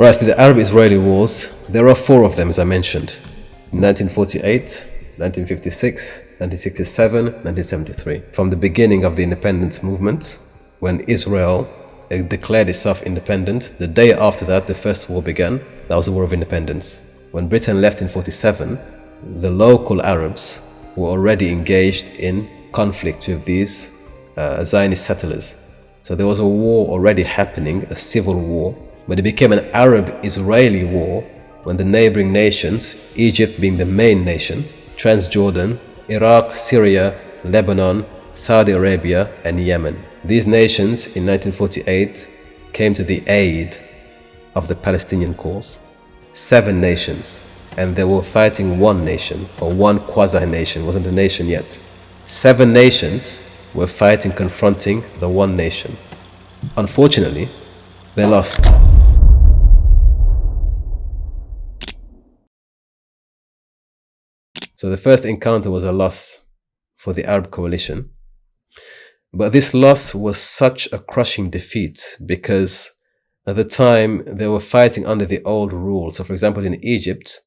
Right, so the Arab-Israeli wars, there are 4 of them, as I mentioned. 1948, 1956, 1967, 1973. From the beginning of the independence movement, when Israel declared itself independent, the day after that, the first war began. That was the War of Independence. When Britain left in 47, the local Arabs were already engaged in conflict with these Zionist settlers. So there was a war already happening, a civil war, but it became an Arab-Israeli war when the neighboring nations, Egypt being the main nation, Transjordan, Iraq, Syria, Lebanon, Saudi Arabia, and Yemen. These nations in 1948 came to the aid of the Palestinian cause. 7 nations, and they were fighting one nation, or one quasi-nation, wasn't a nation yet. 7 nations were fighting, confronting the one nation. Unfortunately, they lost. So the first encounter was a loss for the Arab coalition. But this loss was such a crushing defeat because at the time they were fighting under the old rule. So for example, in Egypt,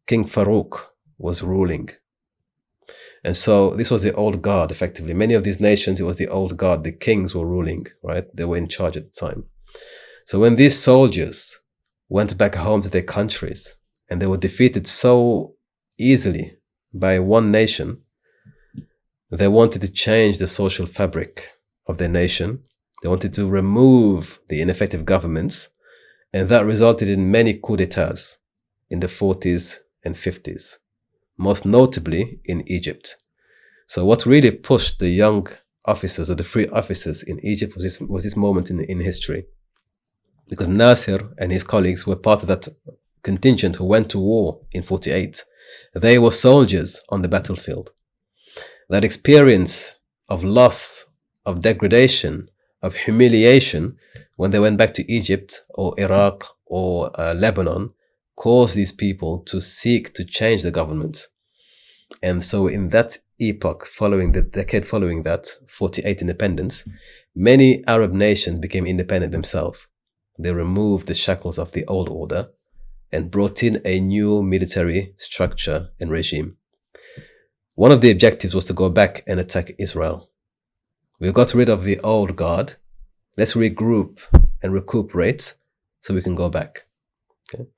King Farouk was ruling. And so this was the old guard, effectively. Many of these nations, it was the old guard. The kings were ruling, right? They were in charge at the time. So when these soldiers went back home to their countries and they were defeated so easily by one nation, they wanted to change the social fabric of their nation. They wanted to remove the ineffective governments, and that resulted in many coups d'etats in the 40s and 50s, most notably in Egypt. So what really pushed the young officers, or the free officers in Egypt, was this moment in history. Because Nasser and his colleagues were part of that contingent who went to war in 48. They were soldiers on the battlefield. That experience of loss, of degradation, of humiliation, when they went back to Egypt or Iraq or Lebanon, caused these people to seek to change the government. And so in that epoch, following the decade following that, 48 independence, many Arab nations became independent themselves. They removed the shackles of the old order and brought in a new military structure and regime. One of the objectives was to go back and attack Israel. We got rid of the old guard. Let's regroup and recuperate so we can go back. Okay?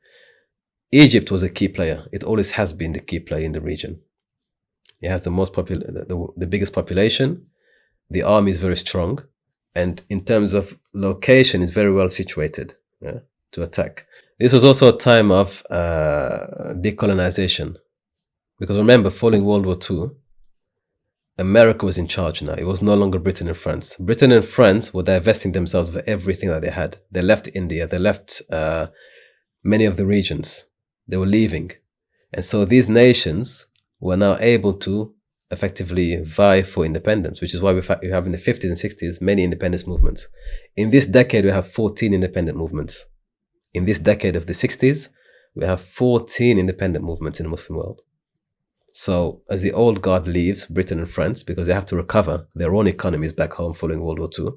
Egypt was a key player. It always has been the key player in the region. It has the biggest population. The army is very strong. And in terms of location, it's very well situated to attack. This was also a time of decolonization. Because remember, following World War II, America was in charge now. It was no longer Britain and France. Britain and France were divesting themselves of everything that they had. They left India. They left many of the regions. They were leaving. And so these nations were now able to effectively vie for independence, which is why we have in the 50s and 60s many independence movements. In this decade, we have 14 independent movements. In this decade of the 60s, we have 14 independent movements in the Muslim world. So as the old guard leaves Britain and France, because they have to recover their own economies back home following World War II,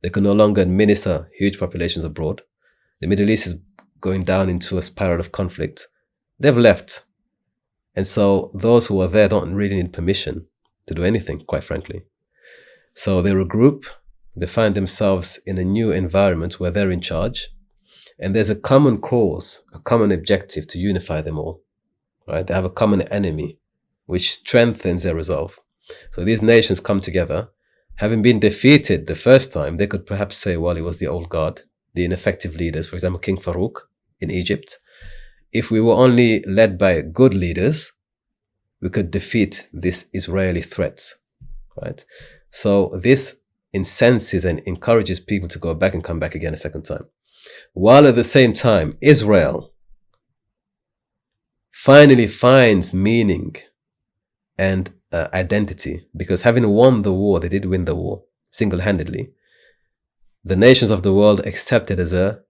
they can no longer administer huge populations abroad. The Middle East is going down into a spiral of conflict. They've left. And so those who are there don't really need permission to do anything, quite frankly. So they regroup, they find themselves in a new environment where they're in charge. And there's a common cause, a common objective to unify them all. Right? They have a common enemy, which strengthens their resolve. So these nations come together. Having been defeated the first time, they could perhaps say, well, it was the old guard, the ineffective leaders, for example, King Farouk in Egypt. If we were only led by good leaders, we could defeat this Israeli threat, right? So this incenses and encourages people to go back and come back again a second time. While at the same time, Israel finally finds meaning and identity, because having won the war, they did win the war single-handedly. The nations of the world accept it as a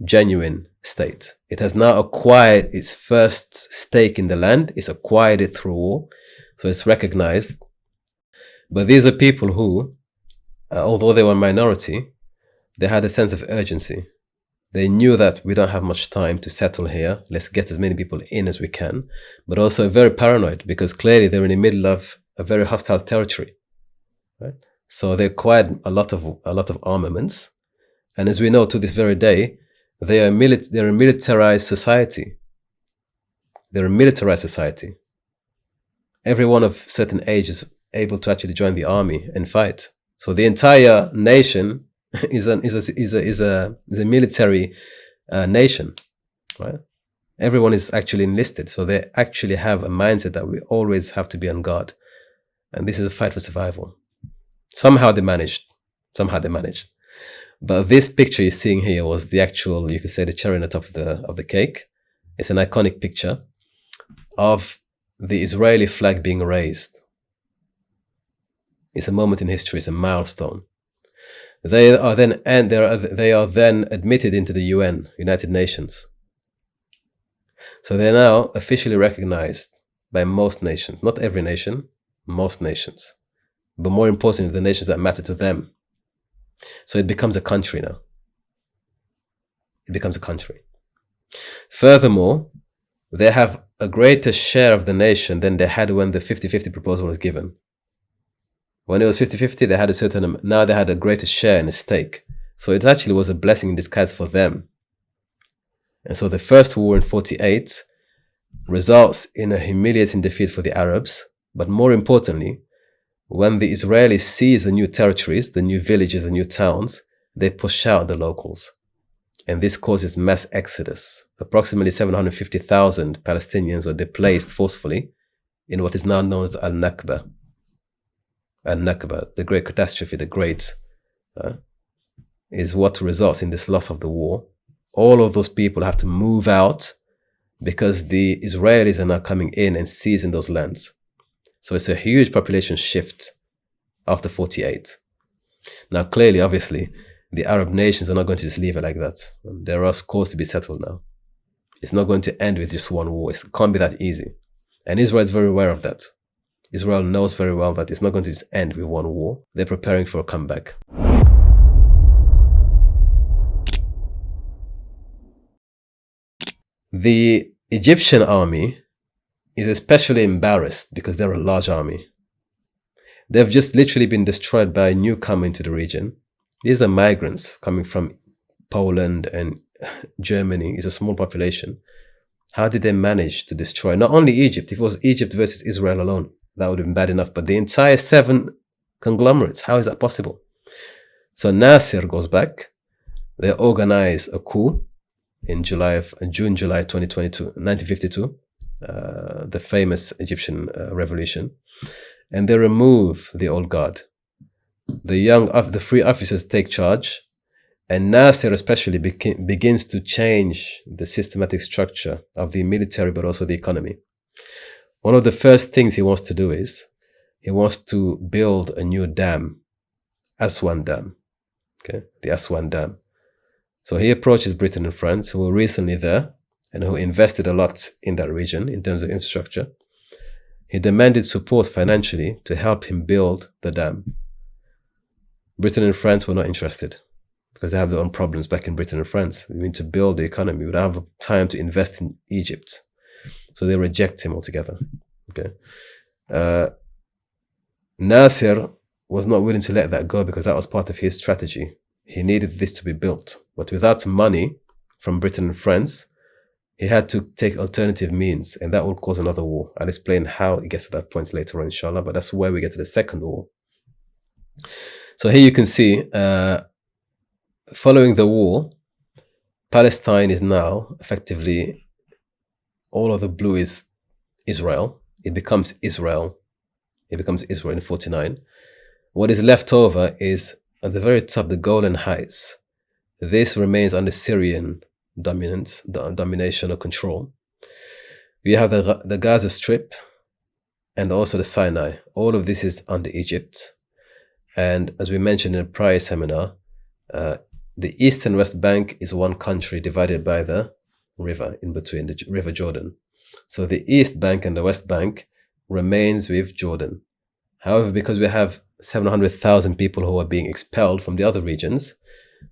genuine state. It has now acquired its first stake in the land. It's acquired it through war. So it's recognized. But these are people who, although they were a minority, they had a sense of urgency. They knew that we don't have much time to settle here. Let's get as many people in as we can. But also very paranoid, because clearly they're in the middle of a very hostile territory. Right? So they acquired a lot of armaments. And as we know to this very day, they're a militarized society. They're a militarized society. Everyone of certain age is able to actually join the army and fight. So the entire nation is a military nation, right? Everyone is actually enlisted, so they actually have a mindset that we always have to be on guard, and this is a fight for survival. Somehow they managed. But this picture you're seeing here was the actual, you could say, the cherry on the top of the cake. It's an iconic picture of the Israeli flag being raised. It's a moment in history. It's a milestone. They are then admitted into the UN, United Nations. So they're now officially recognized by most nations. Not every nation, most nations. But more importantly, the nations that matter to them. So it becomes a country now. It becomes a country. Furthermore, they have a greater share of the nation than they had when the 50-50 proposal was given. When it was 50-50, they had a certain, now they had a greater share in the stake. So it actually was a blessing in disguise for them. And so the first war in 48 results in a humiliating defeat for the Arabs. But more importantly, when the Israelis seize the new territories, the new villages, the new towns, they push out the locals. And this causes mass exodus. Approximately 750,000 Palestinians were displaced forcefully in what is now known as Al-Nakba. Al-Nakba, the great catastrophe, is what results in this loss of the war. All of those people have to move out because the Israelis are now coming in and seizing those lands. So it's a huge population shift after 48. Now, clearly, obviously, the Arab nations are not going to just leave it like that. There are scores to be settled now. It's not going to end with just one war. It can't be that easy. And Israel is very aware of that. Israel knows very well that it's not going to just end with one war. They're preparing for a comeback. The Egyptian army is especially embarrassed because they're a large army. They've just literally been destroyed by a newcomer into the region. These are migrants coming from Poland and Germany. It's a small population. How did they manage to destroy not only Egypt? If it was Egypt versus Israel alone, that would have been bad enough, but the entire 7 conglomerates, how is that possible? So Nasser goes back. They organize a coup in July 2022, 1952, the famous Egyptian revolution, and they remove the old guard. The free officers take charge, and Nasser especially begins to change the systematic structure of the military, but also the economy. One of the first things he wants to do is he wants to build a new dam, Aswan Dam, okay, the Aswan Dam. So he approaches Britain and France, who were recently there and who invested a lot in that region in terms of infrastructure. He demanded support financially to help him build the dam. Britain and France were not interested because they have their own problems back in Britain and France. We need to build the economy. We don't have time to invest in Egypt. So they reject him altogether. Okay. Nasser was not willing to let that go because that was part of his strategy. He needed this to be built. But without money from Britain and France, he had to take alternative means, and that will cause another war. I'll explain how it gets to that point later on, inshallah, but that's where we get to the second war. So here you can see, following the war, Palestine is now effectively, all of the blue is Israel. It becomes Israel. It becomes Israel in 49. What is left over is at the very top, the Golan Heights. This remains under Syrian domination or control. We have the Gaza Strip and also the Sinai. All of this is under Egypt. And as we mentioned in a prior seminar, the East and West Bank is one country divided by the river in between, the River Jordan. So the East Bank and the West Bank remains with Jordan. However, because we have 700,000 people who are being expelled from the other regions,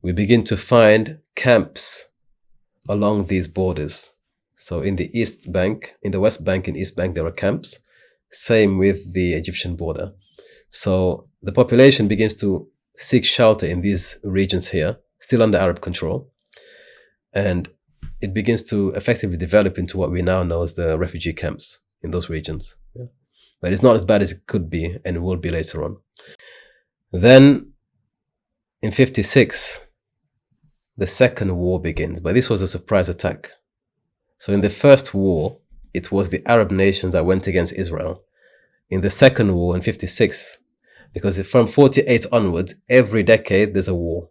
we begin to find camps along these borders. So in the East Bank, in the West Bank and East Bank, there were camps. Same with the Egyptian border. So the population begins to seek shelter in these regions here, still under Arab control. And it begins to effectively develop into what we now know as the refugee camps in those regions. Yeah. But it's not as bad as it could be and will be later on. Then in 56, the second war begins, but this was a surprise attack. So in the first war, it was the Arab nations that went against Israel. In the second war, in 56, because from 48 onwards, every decade there's a war.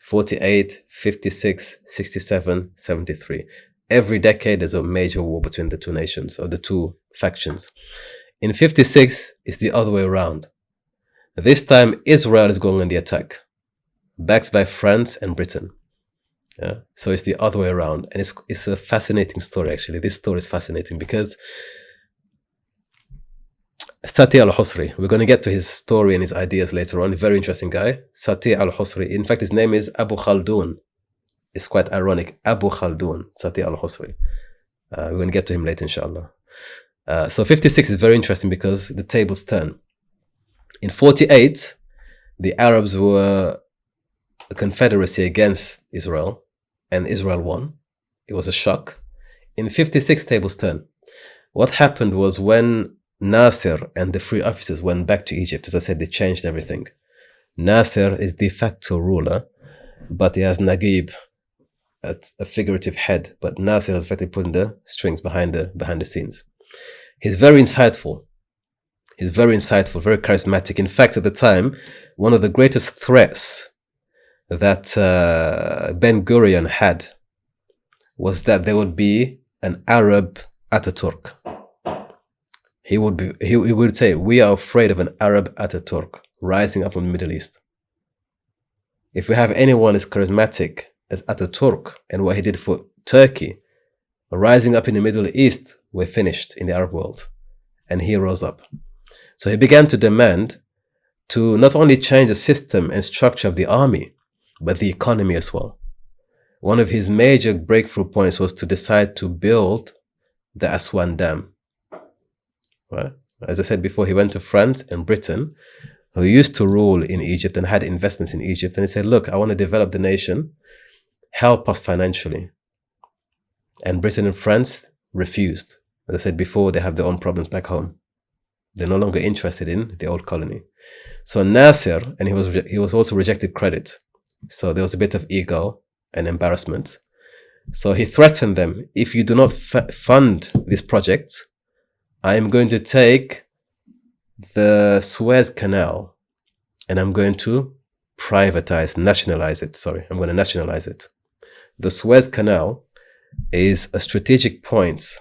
48, 56, 67, 73. Every decade there's a major war between the two nations, or the two factions. In 56, it's the other way around. This time, Israel is going on the attack, backed by France and Britain. Yeah? So it's the other way around. And it's a fascinating story, actually. This story is fascinating because Sati al-Husri, we're going to get to his story and his ideas later on. A very interesting guy. Sati al-Husri. In fact, his name is Abu Khaldun. It's quite ironic. Abu Khaldun, Sati al-Husri. We're going to get to him later, inshallah. So 56 is very interesting because the tables turn. In 48, the Arabs were a confederacy against Israel, and Israel won. It was a shock. In 56, tables turn. What happened was when Nasser and the free officers went back to Egypt, as I said, they changed everything. Nasser is de facto ruler, but he has Naguib, a figurative head, but Nasser is effectively putting the strings behind the scenes. He's very insightful. He's very insightful, very charismatic. In fact, at the time, one of the greatest threats that Ben Gurion had was that there would be an Arab Ataturk. He would say, we are afraid of an Arab Ataturk rising up from the Middle East. If we have anyone as charismatic as Ataturk and what he did for Turkey, rising up in the Middle East, we're finished in the Arab world. And he rose up. So he began to demand to not only change the system and structure of the army, but the economy as well. One of his major breakthrough points was to decide to build the Aswan Dam. Right? As I said before, he went to France and Britain, who used to rule in Egypt and had investments in Egypt. And he said, look, I want to develop the nation. Help us financially. And Britain and France refused. As I said before, they have their own problems back home. They're no longer interested in the old colony. So Nasser, and he was also rejected credit. So there was a bit of ego and embarrassment. So he threatened them, if you do not fund this project, I am going to take the Suez Canal and I'm going to nationalize it. I'm going to nationalize it. The Suez Canal is a strategic point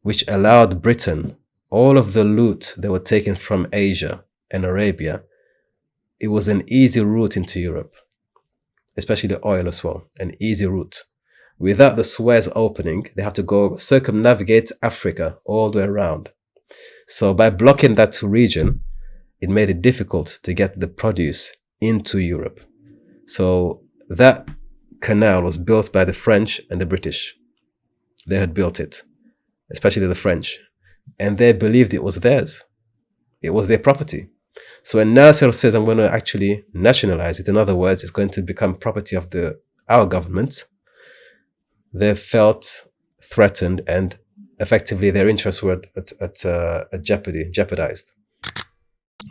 which allowed Britain, all of the loot that were taken from Asia and Arabia, it was an easy route into Europe, especially the oil as well, an easy route. Without the Suez opening, they had to go circumnavigate Africa all the way around. So by blocking that region, it made it difficult to get the produce into Europe. So that canal was built by the French and the British. They had built it, especially the French. And they believed it was theirs. It was their property. So when Nasser says, I'm going to actually nationalize it, in other words, it's going to become property of our government, they felt threatened and effectively their interests were at jeopardized.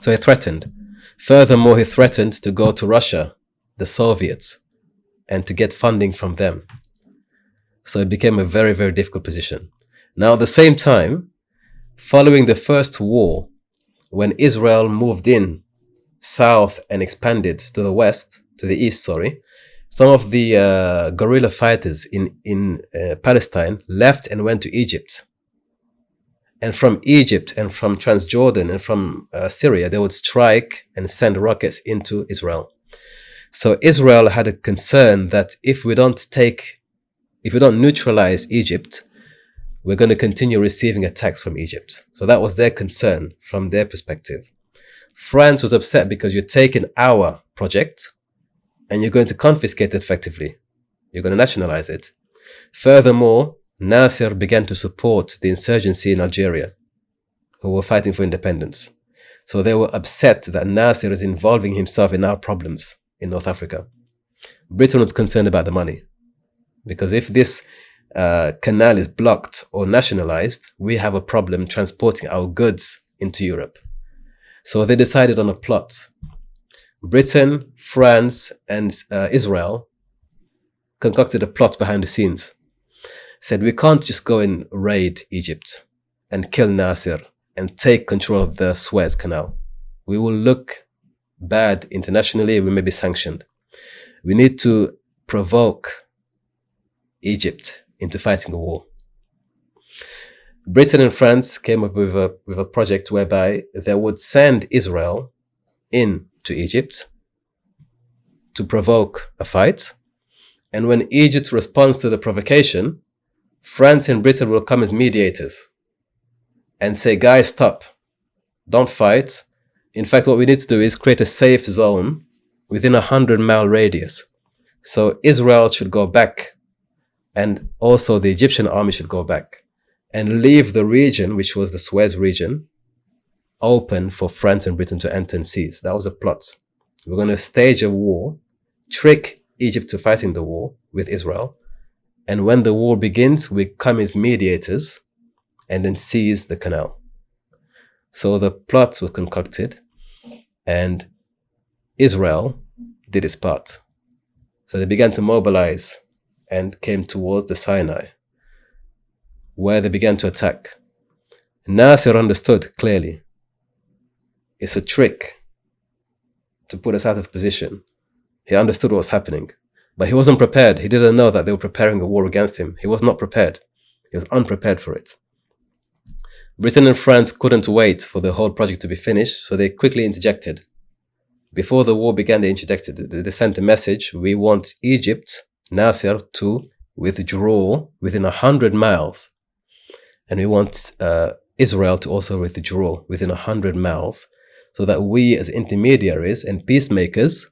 So he threatened. Furthermore, he threatened to go to Russia, the Soviets, and to get funding from them. So it became a very, very difficult position. Now, at the same time, following the first war, when Israel moved in south and expanded to the east, some of the guerrilla fighters in Palestine left and went to Egypt. And from Egypt and from Transjordan and from Syria, they would strike and send rockets into Israel. So Israel had a concern that if we don't neutralize Egypt, we're going to continue receiving attacks from Egypt. So that was their concern from their perspective. France was upset because you're taking our project and you're going to confiscate it effectively. You're going to nationalize it. Furthermore, Nasser began to support the insurgency in Algeria, who were fighting for independence. So they were upset that Nasser is involving himself in our problems in North Africa. Britain was concerned about the money, because if this canal is blocked or nationalized, we have a problem transporting our goods into Europe. So they decided on a plot. Britain, France, and Israel concocted a plot behind the scenes. Said, we can't just go and raid Egypt and kill Nasser and take control of the Suez Canal. We will look bad internationally. We may be sanctioned. We need to provoke Egypt into fighting a war. Britain and France came up with a project whereby they would send Israel into Egypt to provoke a fight. And when Egypt responds to the provocation, France and Britain will come as mediators and say, guys, stop, don't fight. In fact, what we need to do is create a safe zone within a 100-mile radius. So Israel should go back, and also the Egyptian army should go back and leave the region, which was the Suez region, open for France and Britain to enter and seize. That was a plot. We're going to stage a war, trick Egypt to fight in the war with Israel. And when the war begins, we come as mediators and then seize the canal. So the plot was concocted, and Israel did its part. So they began to mobilize and came towards the Sinai, where they began to attack. Nasser understood clearly. It's a trick to put us out of position. He understood what was happening, but he wasn't prepared. He didn't know that they were preparing a war against him. He was not prepared. He was unprepared for it. Britain and France couldn't wait for the whole project to be finished, so they quickly interjected. Before the war began, they interjected. They sent a message. We want Egypt, Nasser, to withdraw within 100 miles. And we want Israel to also withdraw within 100 miles, so that we as intermediaries and peacemakers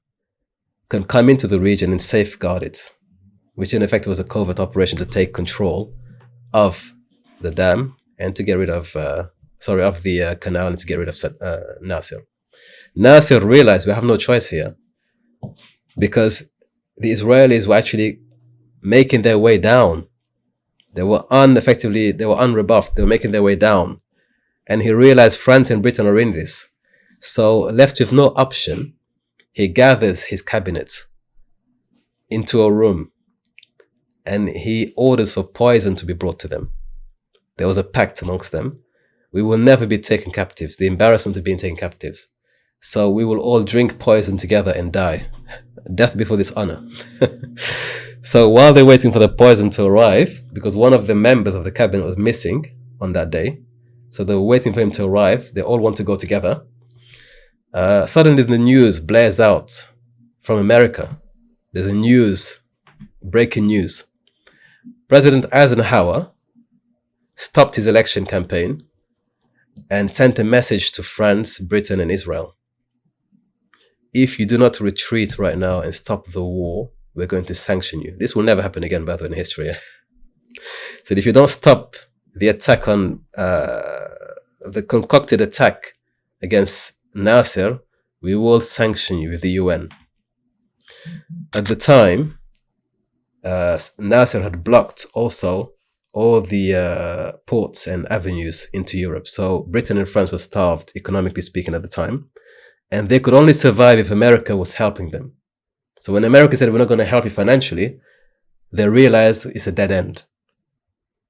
can come into the region and safeguard it, which in effect was a covert operation to take control of the dam and to get rid of, the canal and to get rid of Nasser. Nasser realized we have no choice here, because the Israelis were actually making their way down. They were unrebuffed. They were making their way down. And he realized France and Britain are in this. So left with no option, he gathers his cabinet into a room and he orders for poison to be brought to them. There was a pact amongst them. We will never be taken captives. The embarrassment of being taken captives. So we will all drink poison together and die. Death before dishonor. So while they're waiting for the poison to arrive, because one of the members of the cabinet was missing on that day, so they were waiting for him to arrive. They all want to go together. Suddenly the news blares out from America. There's a breaking news. President Eisenhower stopped his election campaign and sent a message to France, Britain, and Israel. If you do not retreat right now and stop the war, we're going to sanction you. This will never happen again, by the way, in history. So if you don't stop the attack on, the concocted attack against Nasser, we will sanction you with the UN. At the time, Nasser had blocked also all the ports and avenues into Europe. So Britain and France were starved, economically speaking, at the time. And they could only survive if America was helping them. So when America said, we're not going to help you financially, they realized it's a dead end.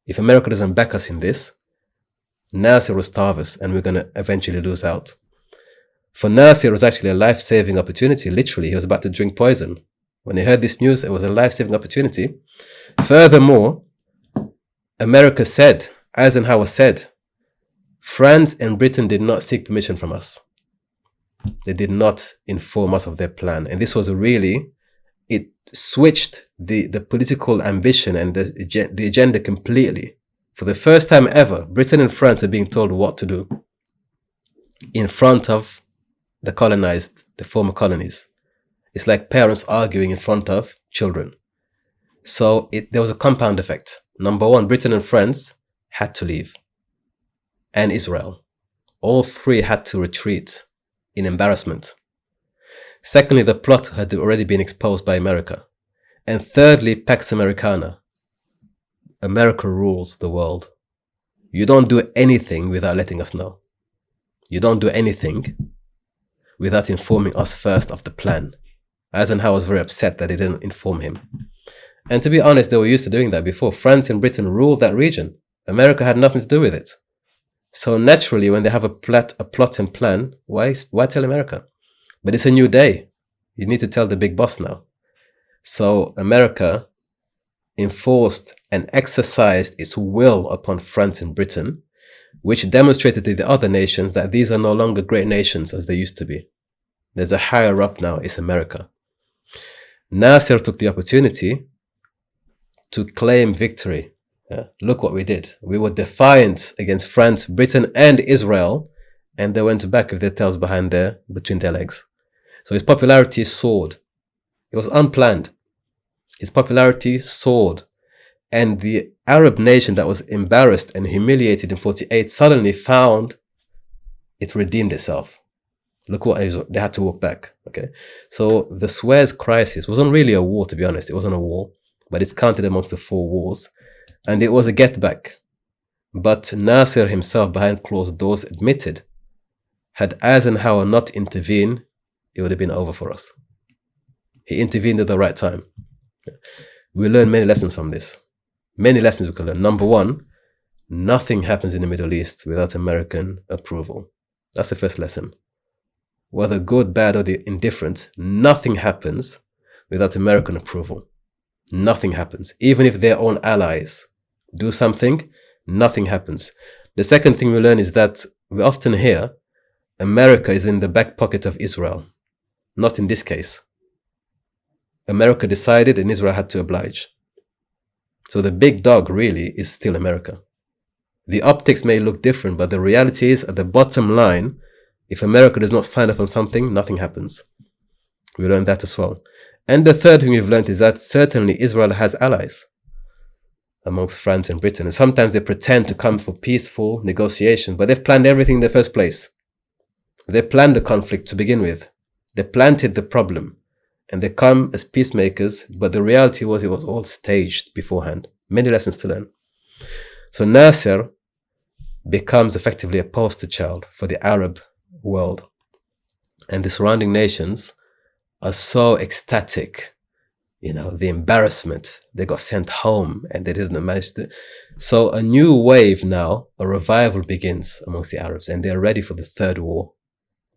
If America doesn't back us in this, Nasser will starve us and we're going to eventually lose out. For Nasser, it was actually a life-saving opportunity. Literally, he was about to drink poison. When he heard this news, it was a life-saving opportunity. Furthermore, Eisenhower said, France and Britain did not seek permission from us. They did not inform us of their plan. And this was it switched the political ambition and the agenda completely. For the first time ever, Britain and France are being told what to do in front of the colonized, the former colonies. It's like parents arguing in front of children. So there was a compound effect. Number one, Britain and France had to leave, and Israel. All three had to retreat in embarrassment. Secondly, the plot had already been exposed by America. And thirdly, Pax Americana. America rules the world. You don't do anything without letting us know. You don't do anything without informing us first of the plan. Eisenhower was very upset that they didn't inform him. And to be honest, they were used to doing that before. France and Britain ruled that region. America had nothing to do with it. So naturally, when they have a plot and plan, why tell America? But it's a new day. You need to tell the big boss now. So America enforced and exercised its will upon France and Britain, which demonstrated to the other nations that these are no longer great nations as they used to be. There's a higher up now, it's America. Nasser took the opportunity to claim victory. Look what we did. We were defiant against France, Britain, and Israel, and they went back with their tails between their legs. So his popularity soared. It was unplanned. His popularity soared. And the Arab nation that was embarrassed and humiliated in 48 suddenly found it redeemed itself. Look what they had to walk back. Okay, so the Suez crisis wasn't really a war, to be honest. It wasn't a war, but it's counted amongst the 4 wars. And it was a get back. But Nasser himself, behind closed doors, admitted, had Eisenhower not intervened, it would have been over for us. He intervened at the right time. We learn many lessons from this. Many lessons we can learn. Number one, nothing happens in the Middle East without American approval. That's the first lesson. Whether good, bad, or indifferent, nothing happens without American approval. Nothing happens. Even if their own allies do something, nothing happens. The second thing we learn is that we often hear America is in the back pocket of Israel. Not in this case. America decided and Israel had to oblige. So the big dog really is still America. The optics may look different, but the reality is, at the bottom line, if America does not sign up on something, nothing happens. We learned that as well. And the third thing we've learned is that certainly Israel has allies amongst France and Britain. And sometimes they pretend to come for peaceful negotiation, but they've planned everything in the first place. They planned the conflict to begin with. They planted the problem. And they come as peacemakers, but the reality was it was all staged beforehand. Many lessons to learn. So Nasser becomes effectively a poster child for the Arab world. And the surrounding nations are so ecstatic. You know, the embarrassment. They got sent home and they didn't manage to. So a new wave now, a revival begins amongst the Arabs, and they're ready for the third war.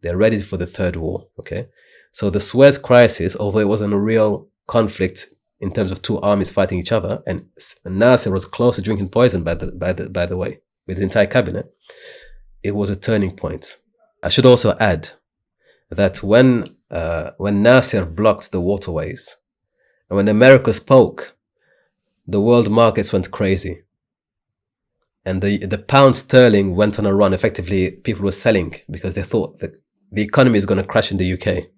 They're ready for the third war, okay? So the Suez crisis, although it wasn't a real conflict in terms of 2 armies fighting each other, and Nasser was close to drinking poison, by the way, with the entire cabinet, it was a turning point. I should also add that when Nasser blocked the waterways, and when America spoke, the world markets went crazy. And the pound sterling went on a run. Effectively, people were selling because they thought that the economy is going to crash in the UK.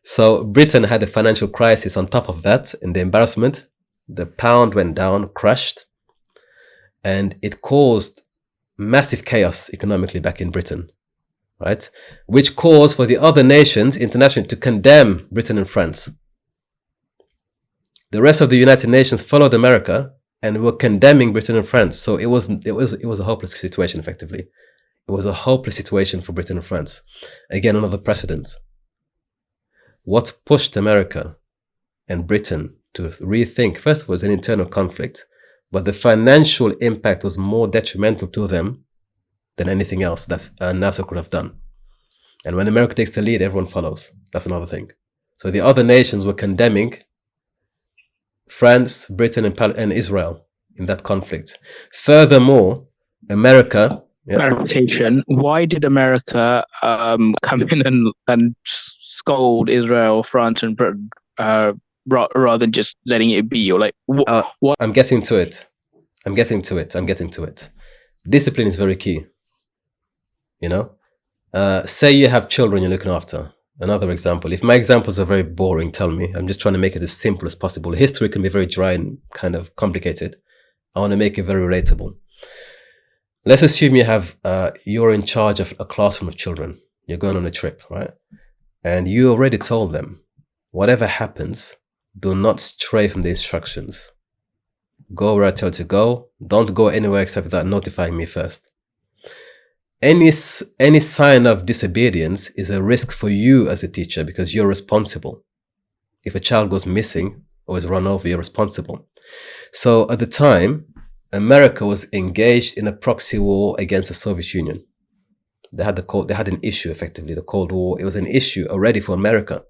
So Britain had a financial crisis on top of that, and the embarrassment. The pound went down, crashed, and it caused massive chaos economically back in Britain, right? Which caused for the other nations internationally to condemn Britain and France. The rest of the United Nations followed America and were condemning Britain and France. So it was a hopeless situation, effectively. It was a hopeless situation for Britain and France. Again, another precedent. What pushed America and Britain to rethink, first of all, was an internal conflict, but the financial impact was more detrimental to them than anything else that Nasser could have done. And when America takes the lead, everyone follows. That's another thing. So the other nations were condemning France, Britain, and Israel in that conflict. Furthermore, America... Clarification. Why did America come in and scold Israel, France, and Britain rather than just letting it be? Or like, what? I'm getting to it. Discipline is very key. You know, say you have children you're looking after, Another example. If my examples are very boring, tell me. I'm just trying to make it as simple as possible. History can be very dry and kind of complicated. I want to make it very relatable. Let's assume you're in charge of a classroom of children. You're going on a trip, right? And you already told them, whatever happens, do not stray from the instructions. Go where I tell you to go. Don't go anywhere except without notifying me first. Any sign of disobedience is a risk for you as a teacher because you're responsible. If a child goes missing or is run over, you're responsible. So at the time, America was engaged in a proxy war against the Soviet Union. They had an issue, effectively, the Cold War. It was an issue already for America.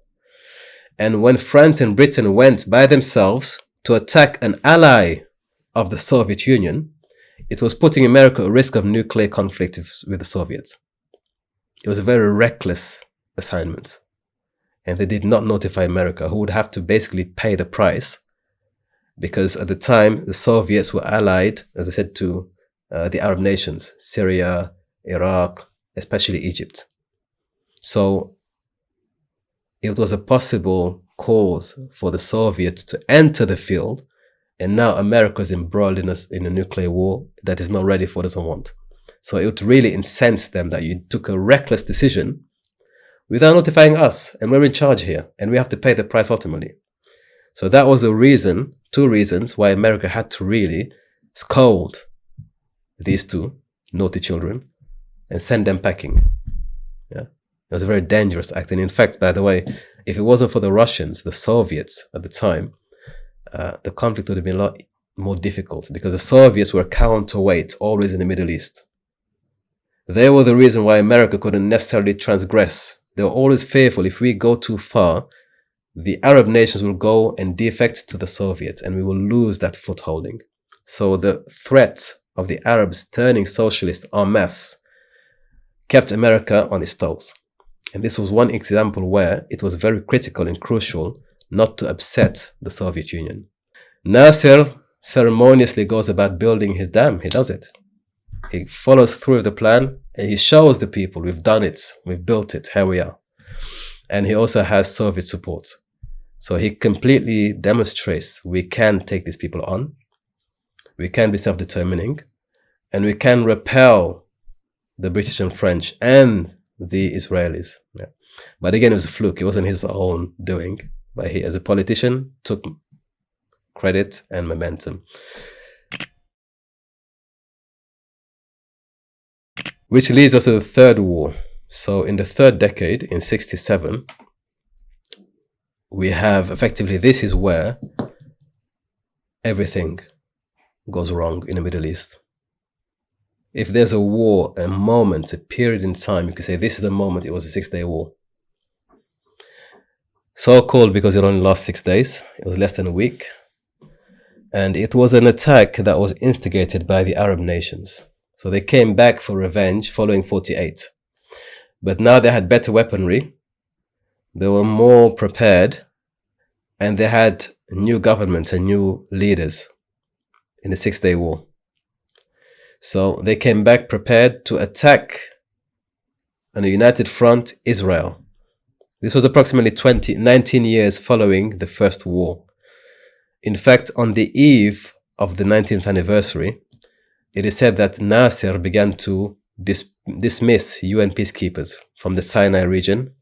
And when France and Britain went by themselves to attack an ally of the Soviet Union, it was putting America at risk of nuclear conflict with the Soviets. It was a very reckless assignment. And they did not notify America, who would have to basically pay the price, because at the time, the Soviets were allied, as I said, to the Arab nations, Syria, Iraq, especially Egypt. So it was a possible cause for the Soviets to enter the field, and now America is embroiled in a nuclear war that is not ready for, doesn't want. So it would really incense them that you took a reckless decision without notifying us, and we're in charge here, and we have to pay the price ultimately. So that was two reasons why America had to really scold these two naughty children and send them packing. Yeah, it was a very dangerous act. And in fact, by the way, if it wasn't for the Russians, the Soviets at the time, the conflict would have been a lot more difficult, because the Soviets were counterweight always in the Middle East. They were the reason why America couldn't necessarily transgress. They were always fearful, if we go too far, the Arab nations will go and defect to the Soviets, and we will lose that footholding. So the threat of the Arabs turning socialist en masse kept America on its toes. And this was one example where it was very critical and crucial not to upset the Soviet Union. Nasser ceremoniously goes about building his dam. He does it. He follows through with the plan, and he shows the people, we've done it, we've built it, here we are. And he also has Soviet support. So he completely demonstrates we can take these people on, we can be self-determining, and we can repel the British and French and the Israelis. Yeah. But again, it was a fluke. It wasn't his own doing. But he, as a politician, took credit and momentum. Which leads us to the third war. So in the third decade, in 67, we have effectively, this is where everything goes wrong in the Middle East. If there's a war, a moment, a period in time, you could say this is the moment. It was a 6-day war. So called because it only lasted 6 days. It was less than a week. And it was an attack that was instigated by the Arab nations. So they came back for revenge following 48. But now they had better weaponry. They were more prepared. And they had new governments and new leaders in the 6-day war. So they came back prepared to attack on a united front Israel. This was approximately 19 years following the first war. In fact, on the eve of the 19th anniversary, it is said that Nasser began to dismiss UN peacekeepers from the Sinai region,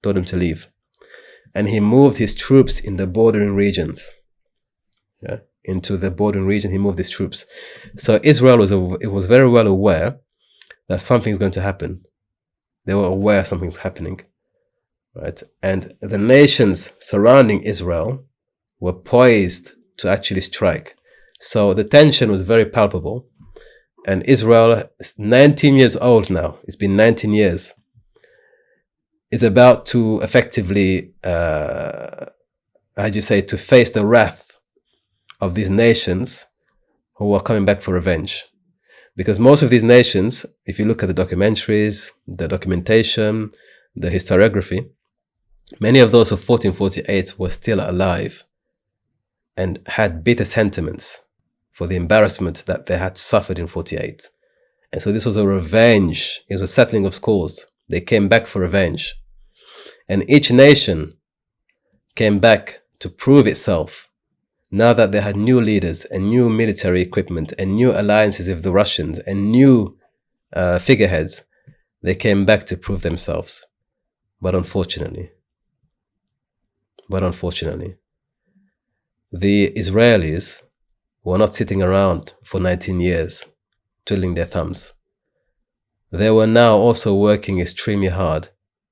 told them to leave. And he moved his troops in the bordering regions. Yeah, into the bordering region, he moved his troops. So Israel was very well aware that something's going to happen. They were aware something's happening. Right? And the nations surrounding Israel were poised to actually strike. So the tension was very palpable. And Israel is 19 years old now. It's been 19 years. Is about to effectively, to face the wrath of these nations who are coming back for revenge. Because most of these nations, if you look at the documentaries, the documentation, the historiography, many of those who fought in 48 were still alive and had bitter sentiments for the embarrassment that they had suffered in 48. And so this was a revenge. It was a settling of scores. They came back for revenge. And each nation came back to prove itself. Now that they had new leaders and new military equipment and new alliances with the Russians and new figureheads, they came back to prove themselves. But unfortunately, the Israelis were not sitting around for 19 years, twiddling their thumbs. They were now also working extremely hard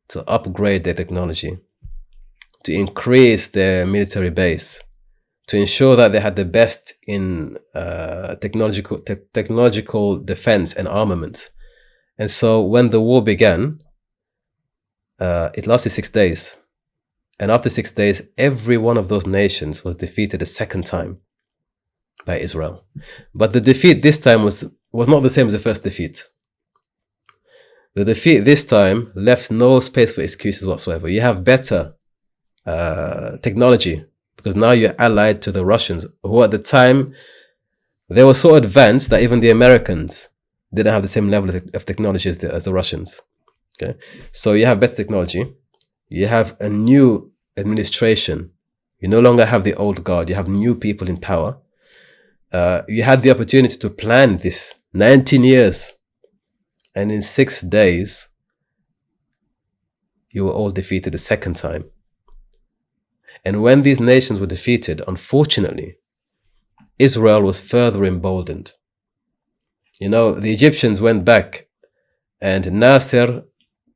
to upgrade their technology, to increase their military base, to ensure that they had the best in technological defense and armaments. And so when the war began, it lasted 6 days. And after 6 days, every one of those nations was defeated a second time by Israel. But the defeat this time was not the same as the first defeat. The defeat this time left no space for excuses whatsoever. You have better technology, because now you're allied to the Russians, who at the time, they were so advanced that even the Americans didn't have the same level of technology as the Russians. Okay, so you have better technology. You have a new administration. You no longer have the old guard. You have new people in power. You had the opportunity to plan this 19 years. And in 6 days, you were all defeated a second time. And when these nations were defeated, unfortunately, Israel was further emboldened. You know, the Egyptians went back, and Nasser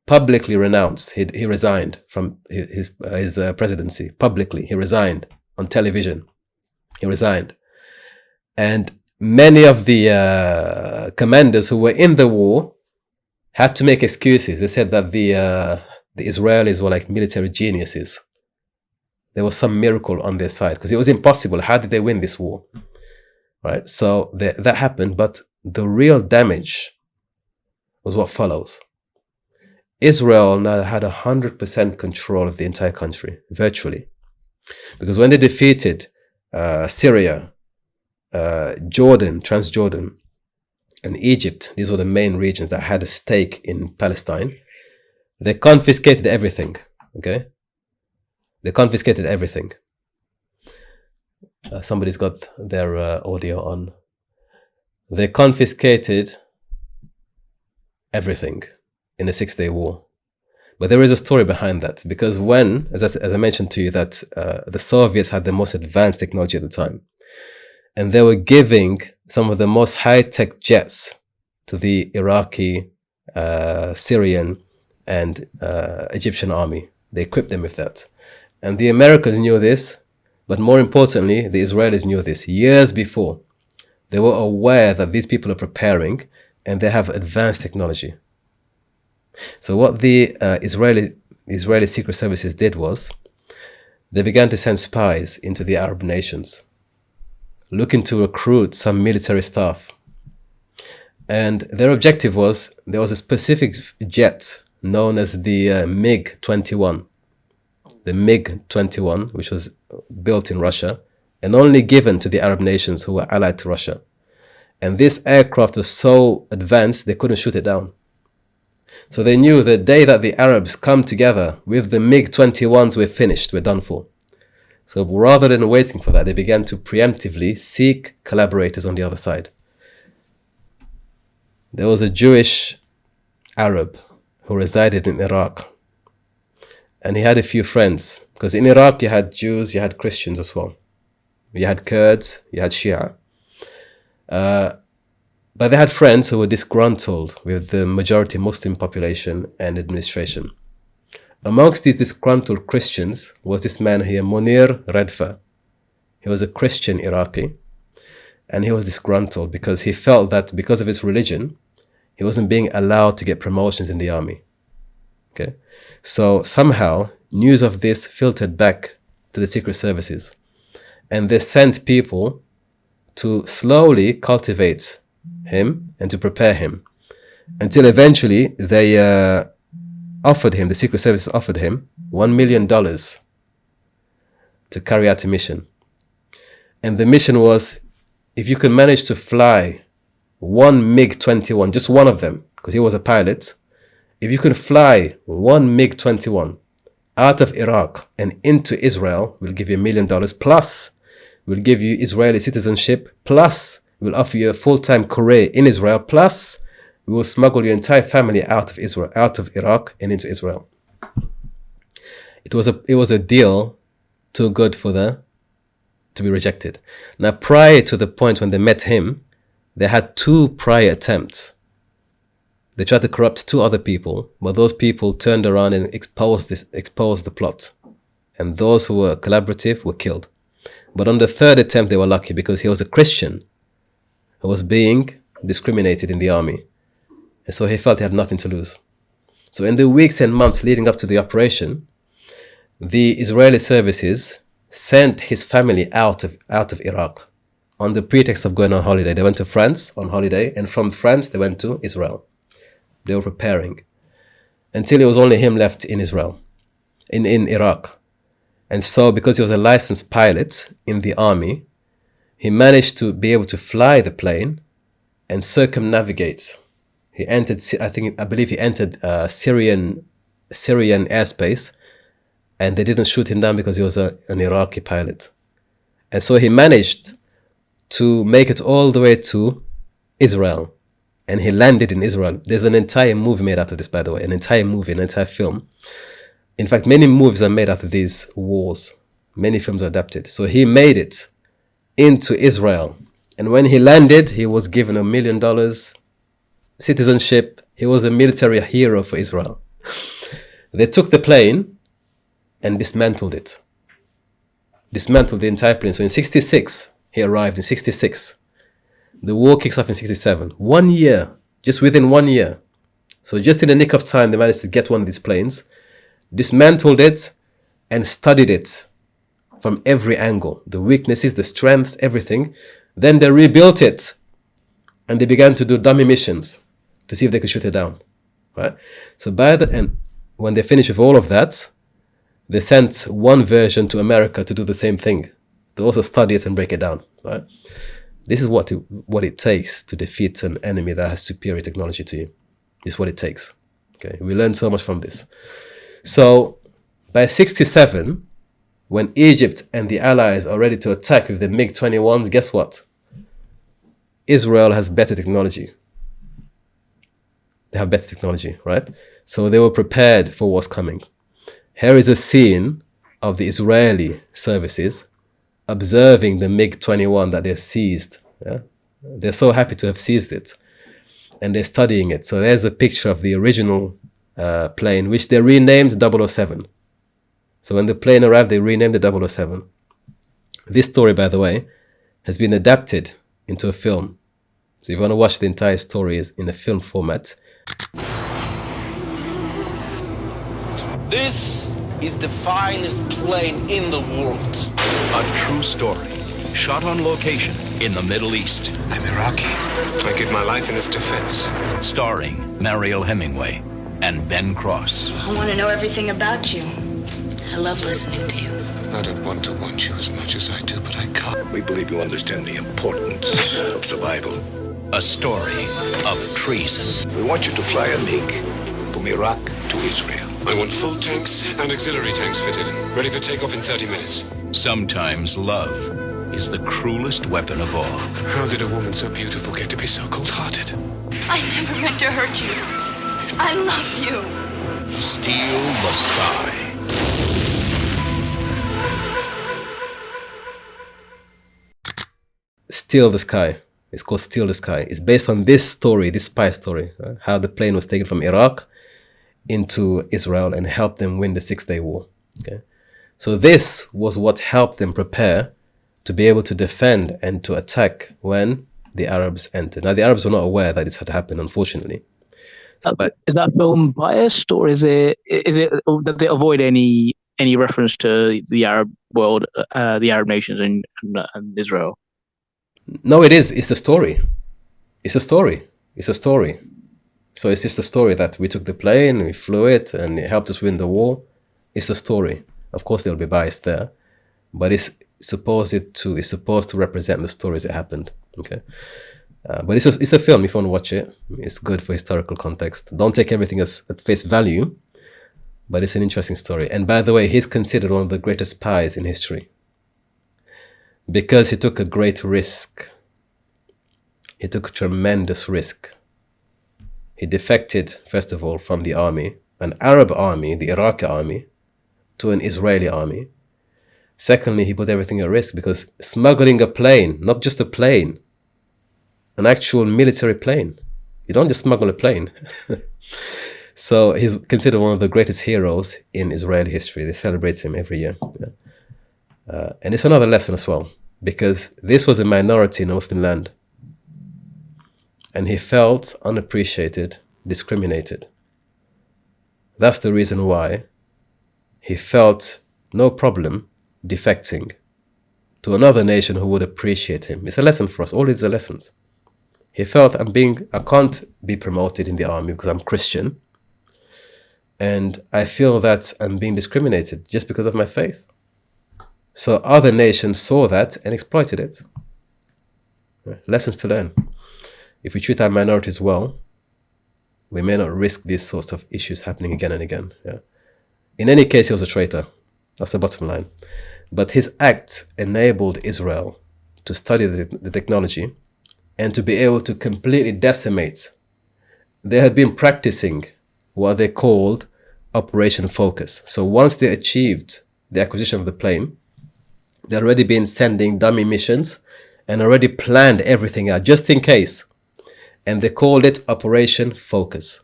publicly renounced. He resigned from his presidency. Publicly, he resigned on television. He resigned. And many of the commanders who were in the war had to make excuses. They said that the Israelis were like military geniuses. There was some miracle on their side, because it was impossible. How did they win this war? Right? So that happened, but the real damage was what follows. Israel now had 100% control of the entire country, virtually. Because when they defeated Syria, Jordan, Transjordan, and Egypt, these were the main regions that had a stake in Palestine, they confiscated everything. Okay? They confiscated everything. Somebody's got their audio on. They confiscated everything in a 6-day war. But there is a story behind that, because when, as I mentioned to you, that the Soviets had the most advanced technology at the time, and they were giving some of the most high-tech jets to the Iraqi, Syrian, and Egyptian army. They equipped them with that. And the Americans knew this, but more importantly, the Israelis knew this years before. They were aware that these people are preparing, and they have advanced technology. So what the Israeli secret services did was, they began to send spies into the Arab nations, looking to recruit some military staff. And their objective was, there was a specific jet known as the MiG-21. The MiG-21, which was built in Russia and only given to the Arab nations who were allied to Russia. And this aircraft was so advanced, they couldn't shoot it down. So they knew the day that the Arabs come together with the MiG-21s, we're finished, we're done for. So rather than waiting for that, they began to preemptively seek collaborators on the other side. There was a Jewish Arab who resided in Iraq. And he had a few friends, because in Iraq you had Jews, you had Christians as well. You had Kurds, you had Shia. But they had friends who were disgruntled with the majority Muslim population and administration. Amongst these disgruntled Christians was this man here, Munir Redfa. He was a Christian Iraqi, and he was disgruntled because he felt that because of his religion, he wasn't being allowed to get promotions in the army. Okay, so somehow news of this filtered back to the secret services, and they sent people to slowly cultivate him and to prepare him, until eventually they offered him, the secret service offered him $1 million to carry out a mission. And the mission was, if you can manage to fly one MiG-21, just one of them, because he was a pilot, if you can fly one MiG-21 out of Iraq and into Israel, we'll give you $1 million, plus we'll give you Israeli citizenship, plus we'll offer you a full-time career in Israel, plus we will smuggle your entire family out of Israel, out of Iraq and into Israel. It was a deal too good to be rejected. Now, prior to the point when they met him, they had 2 prior attempts. They tried to corrupt 2 other people, but those people turned around and exposed the plot. And those who were collaborative were killed. But on the 3rd attempt, they were lucky because he was a Christian who was being discriminated in the army. And so he felt he had nothing to lose. So in the weeks and months leading up to the operation, the Israeli services sent his family out of Iraq on the pretext of going on holiday. They went to France on holiday, and from France they went to Israel. They were preparing until it was only him left in Israel, in Iraq. And so because he was a licensed pilot in the army, he managed to be able to fly the plane and circumnavigate. He entered, I believe he entered Syrian airspace, and they didn't shoot him down because he was an Iraqi pilot. And so he managed to make it all the way to Israel. And he landed in Israel. There's an entire movie made out of this, by the way. An entire film. In fact, many movies are made out of these wars. Many films are adapted. So he made it into Israel. And when he landed, he was given $1 million citizenship. He was a military hero for Israel. They took the plane and dismantled it. Dismantled the entire plane. So in 66, he arrived in 66. The war kicks off in 67. 1 year, just within 1 year. So just in the nick of time, they managed to get one of these planes, dismantled it, and studied it from every angle. The weaknesses, the strengths, everything. Then they rebuilt it. And they began to do dummy missions to see if they could shoot it down. Right? So by the end, when they finished with all of that, they sent one version to America to do the same thing, to also study it and break it down. Right? This is what it takes to defeat an enemy that has superior technology to you. This is what it takes. Okay, we learned so much from this. So by 67, when Egypt and the Allies are ready to attack with the MiG-21s, guess what? Israel has better technology. They have better technology, right? So they were prepared for what's coming. Here is a scene of the Israeli services observing the MiG-21 that they seized. Yeah? They're so happy to have seized it. And they're studying it. So there's a picture of the original plane, which they renamed 007. So when the plane arrived, they renamed it 007. This story, by the way, has been adapted into a film. So if you want to watch the entire story, is in a film format. This is the finest plane in the world. A true story, shot on location in the Middle East. I'm Iraqi. I give my life in its defense. Starring Mariel Hemingway and Ben Cross. I want to know everything about you. I love listening to you. I don't want to want you as much as I do, but I can't. We believe you understand the importance of survival. A story of treason. We want you to fly a MiG from Iraq to Israel. I want full tanks and auxiliary tanks fitted, ready for takeoff in 30 minutes. Sometimes love is the cruelest weapon of all. How did a woman so beautiful get to be so cold-hearted? I never meant to hurt you. I love you. Steal the Sky. Steal the Sky. It's called Steal the Sky. It's based on this story, this spy story, how the plane was taken from Iraq into Israel and helped them win the 6-Day War. Okay, so this was what helped them prepare to be able to defend and to attack when the Arabs entered. Now, the Arabs were not aware that this had happened, unfortunately. Is that film biased, or does it avoid any reference to the Arab world, the Arab nations and Israel? No, it is. It's a story. It's a story. It's a story. So it's just a story that we took the plane, we flew it, and it helped us win the war. It's a story. Of course, there'll be bias there, but it's supposed to represent the stories that happened. Okay, but it's a film. If you want to watch it, it's good for historical context. Don't take everything at face value, But it's an interesting story. And by the way, he's considered one of the greatest spies in history because he took a great risk. He took a tremendous risk. He defected, first of all, from the army, an Arab army, the Iraqi army, to an Israeli army. Secondly, he put everything at risk because smuggling a plane, not just a plane, an actual military plane. You don't just smuggle a plane. So he's considered one of the greatest heroes in Israeli history. They celebrate him every year. And it's another lesson as well, because this was a minority in a Muslim land. And he felt unappreciated, discriminated. That's the reason why he felt no problem defecting to another nation who would appreciate him. It's a lesson for us. All these are lessons. He felt I can't be promoted in the army because I'm Christian. And I feel that I'm being discriminated just because of my faith. So other nations saw that and exploited it. Lessons to learn. If we treat our minorities well, we may not risk these sorts of issues happening again and again. Yeah. In any case, he was a traitor. That's the bottom line. But his act enabled Israel to study the technology and to be able to completely decimate. They had been practicing what they called Operation Focus. So once they achieved the acquisition of the plane, they'd already been sending dummy missions and already planned everything out just in case. And they called it Operation Focus.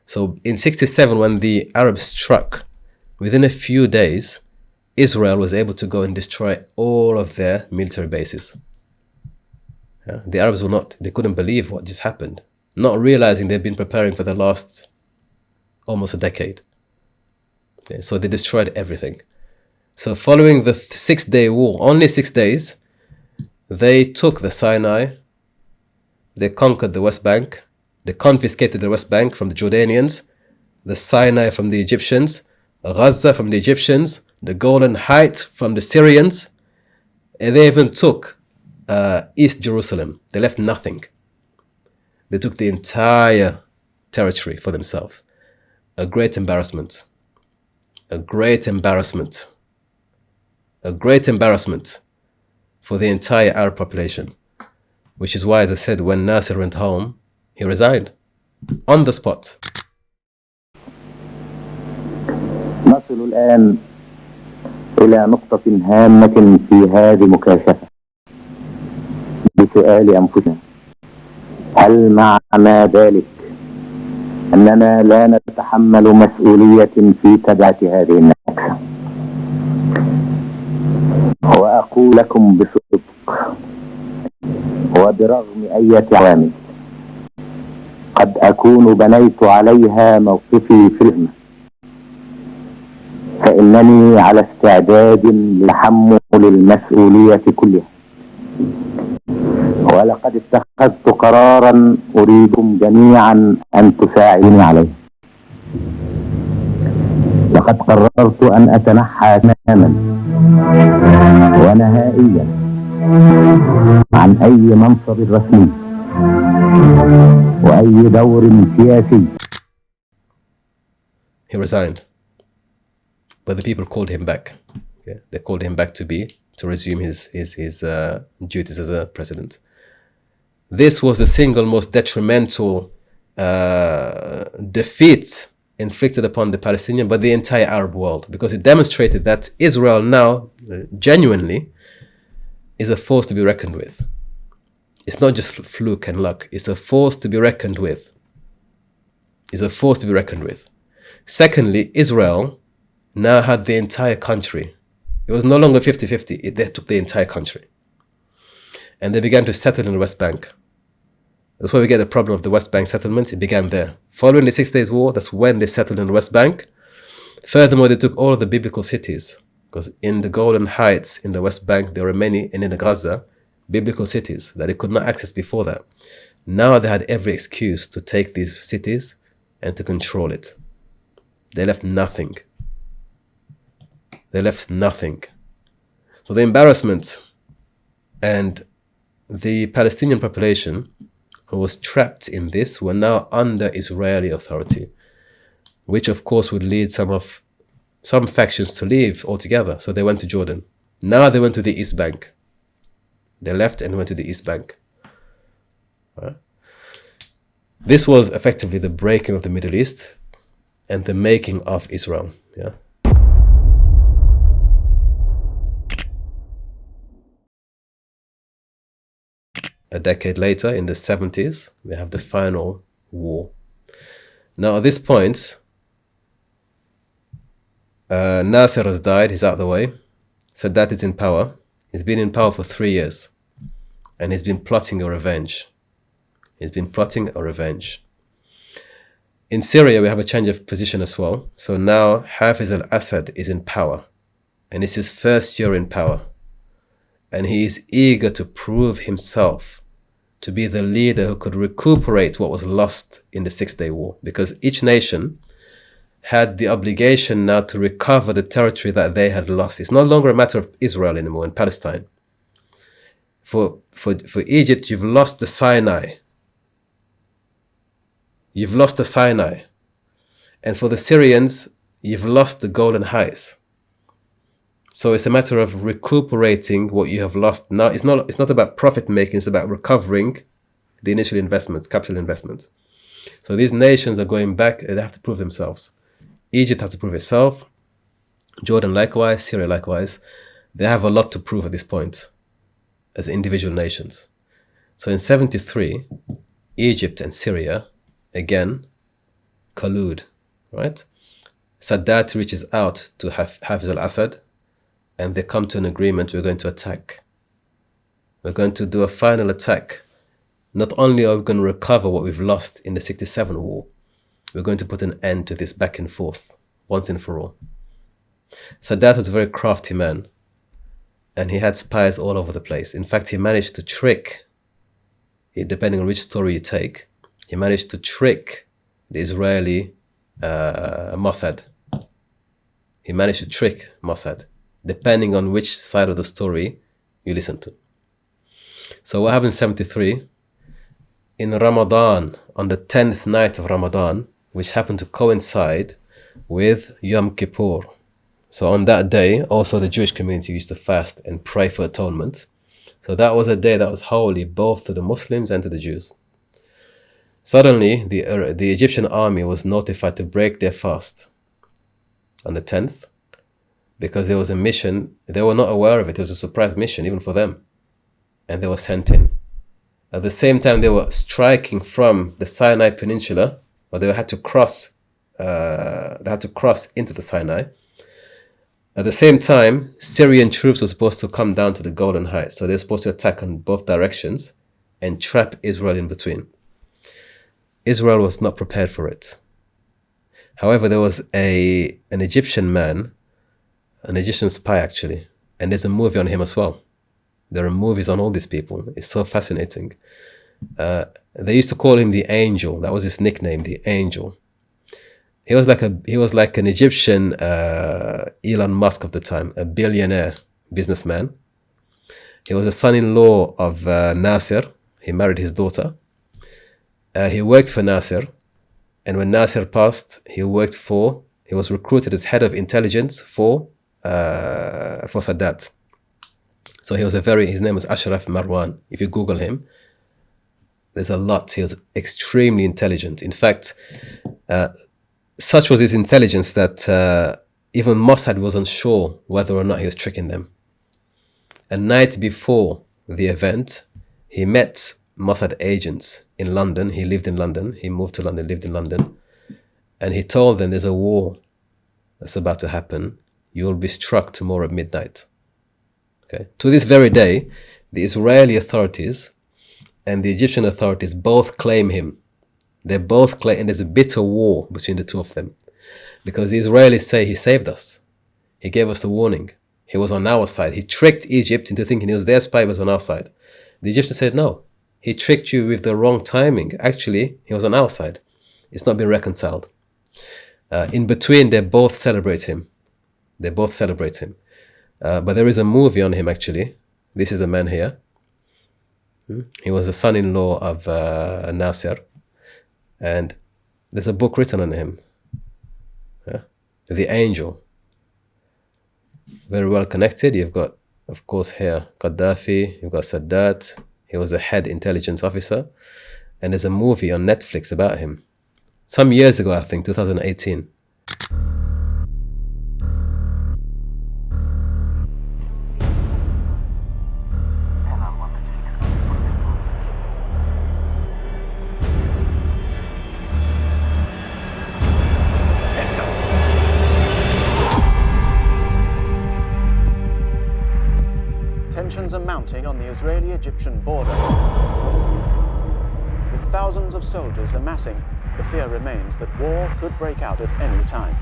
So in 1967, when the Arabs struck, within a few days, Israel was able to go and destroy all of their military bases. Yeah? The Arabs they couldn't believe what just happened, not realizing they'd been preparing for the last almost a decade. Yeah, so they destroyed everything. So following the 6-day war, only 6 days, they took the Sinai, they conquered the West Bank, they confiscated the West Bank from the Jordanians, the Sinai from the Egyptians, Gaza from the Egyptians, the Golan Heights from the Syrians, and they even took East Jerusalem. They left nothing. They took the entire territory for themselves. A great embarrassment. A great embarrassment. A great embarrassment for the entire Arab population. Which is why, as I said, when Nasser went home, he resigned on the spot. نصل الآن إلى نقطة هامة في هذه المكاشفة بسؤال أنفسنا: هل معنى ذلك أننا لا نتحمل مسؤولية في تبعة هذه النكسة؟ وأقول لكم بصدق وبرغم أي عوامل قد أكون بنيت عليها موقفي في الأمة، فإنني على استعداد لتحمل المسؤولية كلها، ولقد اتخذت قرارا أريدكم جميعا أن تساعدوني عليه. لقد قررت أن أتنحى تماما ونهائيا عن أي منصب رسمي وأي دور سياسي. He resigned. But the people called him back. Okay? They called him back to resume his duties as a president. This was the single most detrimental defeat inflicted upon the Palestinian, but the entire Arab world, because it demonstrated that Israel now genuinely is a force to be reckoned with. It's not just fluke and luck. It's a force to be reckoned with. It's a force to be reckoned with. Secondly, Israel now had the entire country. It was no longer 50-50. They took the entire country. And they began to settle in the West Bank. That's why we get the problem of the West Bank settlement. It began there. Following the 6 Days War, that's when they settled in the West Bank. Furthermore, they took all of the biblical cities, because in the Golan Heights, in the West Bank, there were many, and in the Gaza, biblical cities that they could not access before that. Now they had every excuse to take these cities and to control it. They left nothing. They left nothing. So the embarrassment and the Palestinian population who was trapped in this were now under Israeli authority. which of course would lead some factions to leave altogether. So they went to Jordan. Now they went to the East Bank. They left and went to the East Bank. Right? This was effectively the breaking of the Middle East and the making of Israel. Yeah. A decade later, in the 70s, we have the final war. Now at this point, Nasser has died, he's out of the way. Sadat is in power. He's been in power for 3 years. And he's been plotting a revenge. He's been plotting a revenge. In Syria, we have a change of position as well. So now Hafez al-Assad is in power. And it's his first year in power. And he is eager to prove himself to be the leader who could recuperate what was lost in the 6-Day War. Because each nation had the obligation now to recover the territory that they had lost. It's no longer a matter of Israel anymore in Palestine. For Egypt, you've lost the Sinai. You've lost the Sinai. And for the Syrians, you've lost the Golan Heights. So it's a matter of recuperating what you have lost. Now, it's not about profit making, it's about recovering the initial investments, capital investments. So these nations are going back, they have to prove themselves. Egypt has to prove itself. Jordan likewise, Syria likewise. They have a lot to prove at this point as individual nations. So in 73, Egypt and Syria, again, collude, right? Sadat reaches out to Hafez al-Assad and they come to an agreement, we're going to attack. We're going to do a final attack. Not only are we going to recover what we've lost in the 67 war, we're going to put an end to this back and forth, once and for all. Sadat was a very crafty man, and he had spies all over the place. In fact, he managed to trick, depending on which story you take, he managed to trick the Israeli Mossad. He managed to trick Mossad, depending on which side of the story you listen to. So what happened in 73? In Ramadan, on the 10th night of Ramadan, which happened to coincide with Yom Kippur. So on that day, also the Jewish community used to fast and pray for atonement. So that was a day that was holy both to the Muslims and to the Jews. Suddenly, the Egyptian army was notified to break their fast on the 10th because there was a mission. They were not aware of it. It was a surprise mission even for them. And they were sent in. At the same time, they were striking from the Sinai Peninsula, or they had to cross into the Sinai. At the same time, Syrian troops were supposed to come down to the Golan Heights. So they're supposed to attack on both directions and trap Israel in between. Israel was not prepared for it. However, there was an Egyptian man, an Egyptian spy actually, and there's a movie on him as well. There are movies on all these people. It's so fascinating. They used to call him the Angel. That was his nickname, the Angel. He was like an Egyptian Elon Musk of the time, a billionaire businessman. He was a son-in-law of Nasser. He married his daughter. He worked for Nasser, and when Nasser passed, he was recruited as head of intelligence for Sadat. So his name was Ashraf Marwan. If you Google him, there's a lot. He was extremely intelligent. In fact, such was his intelligence that even Mossad wasn't sure whether or not he was tricking them. A night before the event, he met Mossad agents in London. He lived in London. He moved to London, lived in London. And he told them there's a war that's about to happen. You will be struck tomorrow at midnight. Okay. To this very day, the Israeli authorities and the Egyptian authorities both claim him. They both claim, and there's a bitter war between the two of them. Because the Israelis say he saved us. He gave us a warning. He was on our side. He tricked Egypt into thinking he was their spy, but was on our side. The Egyptians said, no, he tricked you with the wrong timing. Actually, he was on our side. It's not been reconciled. In between, they both celebrate him. They both celebrate him. But there is a movie on him, actually. This is the man here. He was the son-in-law of Nasser. And there's a book written on him. the angel. Very well connected. You've got, of course, here Gaddafi, you've got Sadat. He was the head intelligence officer. And there's a movie on Netflix about him. Some years ago, I think, 2018. Tensions are mounting on the Israeli-Egyptian border. With thousands of soldiers amassing, the fear remains that war could break out at any time.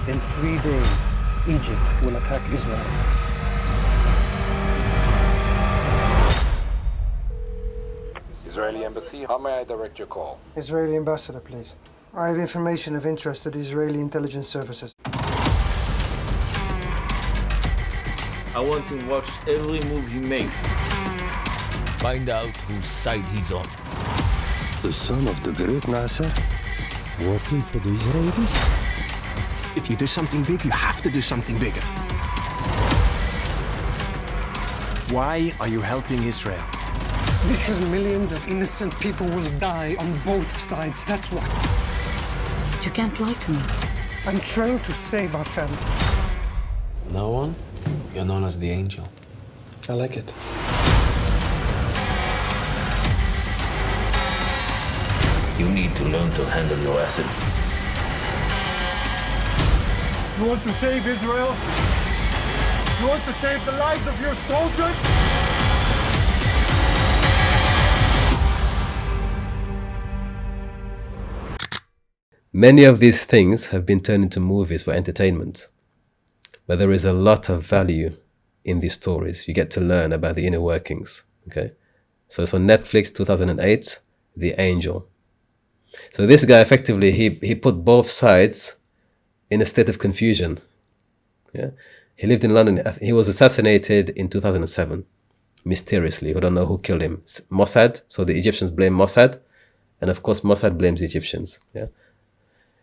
In 3 days, Egypt will attack Israel. Israeli Embassy, how may I direct your call? Israeli ambassador, please. I have information of interest to the Israeli intelligence services. I want to watch every move he makes. Find out whose side he's on. The son of the great Nasser, working for the Israelis? If you do something big, you have to do something bigger. Why are you helping Israel? Because millions of innocent people will die on both sides, that's why. But you can't lie to me. I'm trying to save our family. No one? You're known as the angel. I like it. You need to learn to handle your acid. You want to save Israel? You want to save the lives of your soldiers? Many of these things have been turned into movies for entertainment. But there is a lot of value in these stories. You get to learn about the inner workings. Okay, so it's on Netflix, 2008, The Angel. So this guy effectively, he put both sides in a state of confusion. Yeah, he lived in London. He was assassinated in 2007, mysteriously. We don't know who killed him. Mossad. So the Egyptians blame Mossad, and of course Mossad blames the Egyptians. Yeah,